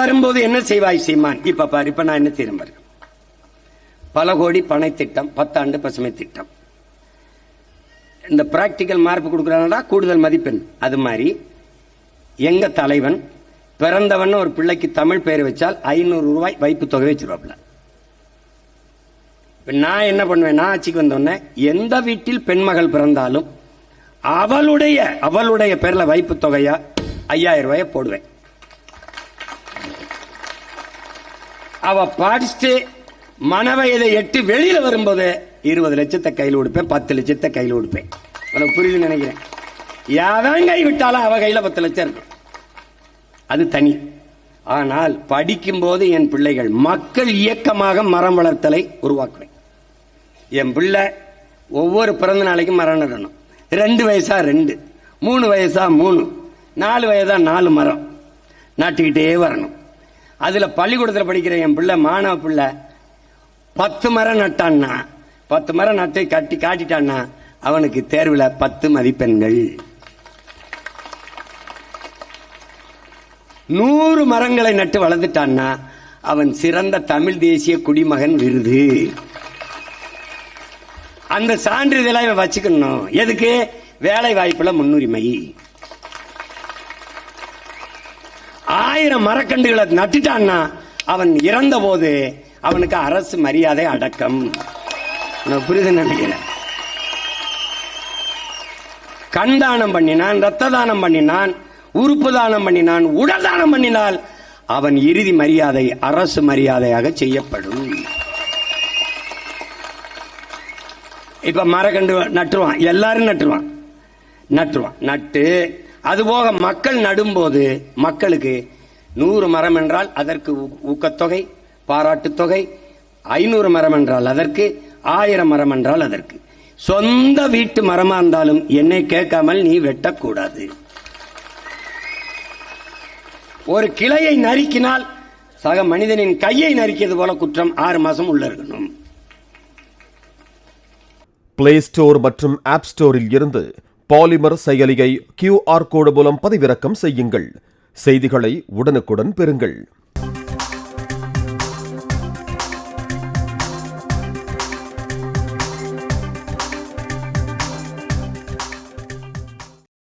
வரும்போது என்ன செய்வாய் சீமான்? இப்ப பாரு, இப்ப நான் என்ன செய்யறேன் பாரு. பல கோடி பனை திட்டம், 10 ஆண்டு பசுமை திட்டம். இந்த பிராக்டிக்கல் மார்க் கொடுக்குறாங்கடா, கூடுதல் மதிப்பெண். அது மாதிரி எங்க தலைவன் பிறந்தவன் ஒரு பிள்ளைக்கு தமிழ் பெயர் வச்சால் 500 ரூபாய் வைப்பு தொகை வச்சிருவாப்ல. நான் என்ன பண்ணுவேன், நான் ஆட்சிக்கு வந்தோடனே எந்த வீட்டில் பெண்மகள் பிறந்தாலும் அவளுடைய பேர்ல வைப்பு தொகையா 5000 ரூபாய போடுவேன். அவ படிச்சுட்டு மனவயதை எட்டு வெளியில வரும்போது 20 லட்சத்தை கையில் கொடுப்பேன், 10 லட்சத்தை கையில் கொடுப்பேன். உனக்கு புரியுது நினைக்கிறேன். யாரும் கை விட்டாலும் அவ கையில 10 லட்சம் இருக்கும், அது தனி. ஆனால் படிக்கும் போது என் பிள்ளைகள் மக்கள் இயக்கமாக மரம் வளர்த்தலை உருவாக்குவேன். என் பிள்ளை ஒவ்வொரு பிறந்த நாளைக்கும் மரம் நடணும். 2 வயசா 2, 3 வயசா 3, 4 வயசா 4 மரம் நட்டுக்கிட்டே வரணும். அதுல பள்ளிக்கூடத்தில் படிக்கிற என் பிள்ளை, மாணவ பிள்ளை 10 மரம் நட்டான்னா, 10 மரம் நட்டை கட்டி காட்டிட்டான்னா அவனுக்கு தேர்வில் 10 மதிப்பெண்கள். 100 மரங்களை நட்டு வளர்ந்துட்டான்னா அவன் சிறந்த தமிழ் தேசிய குடிமகன் விருது. அந்த சான்றிதழை வச்சுக்கணும். எதுக்கு? வேலை வாய்ப்புல முன்னுரிமை. 1000 மரக்கன்றுகளை நட்டுட்டான்னா அவன் இறந்த போது அவனுக்கு அரசு மரியாதை அடக்கம். புரியுது நினைக்கிறேன். கண் தானம் பண்ணினான், ரத்த தானம் பண்ணினான், உறுப்பு தானம் பண்ணினான், உடல் தானம் பண்ணினால் அவன் இறுதி மரியாதை அரசு மரியாதையாக செய்யப்படும். இப்ப மரக்கன்று நட்டுருவான், எல்லாரும் நட்டுருவான். நட்டு அதுபோக மக்கள் நடும்போது மக்களுக்கு 100 மரம் என்றால் அதற்கு ஊக்கத்தொகை, பாராட்டு தொகை, 500 மரம் என்றால் அதற்கு, 1000 மரம் என்றால் அதற்கு. சொந்த வீட்டு மரமா இருந்தாலும் என்னை கேட்காமல் நீ வெட்டக்கூடாது. ஒரு கிளையை நறுக்கினால் சக மனிதனின் கையை நறுக்கியது போல குற்றம் 6 மாசம் உள்ள இருக்கணும். பிளே ஸ்டோர் மற்றும் ஆப் ஸ்டோரில் இருந்து பாலிமர் செயலியை QR கோடு மூலம் பதிவிறக்கம் செய்யுங்கள். செய்திகளை உடனுக்குடன் பெறுங்கள்.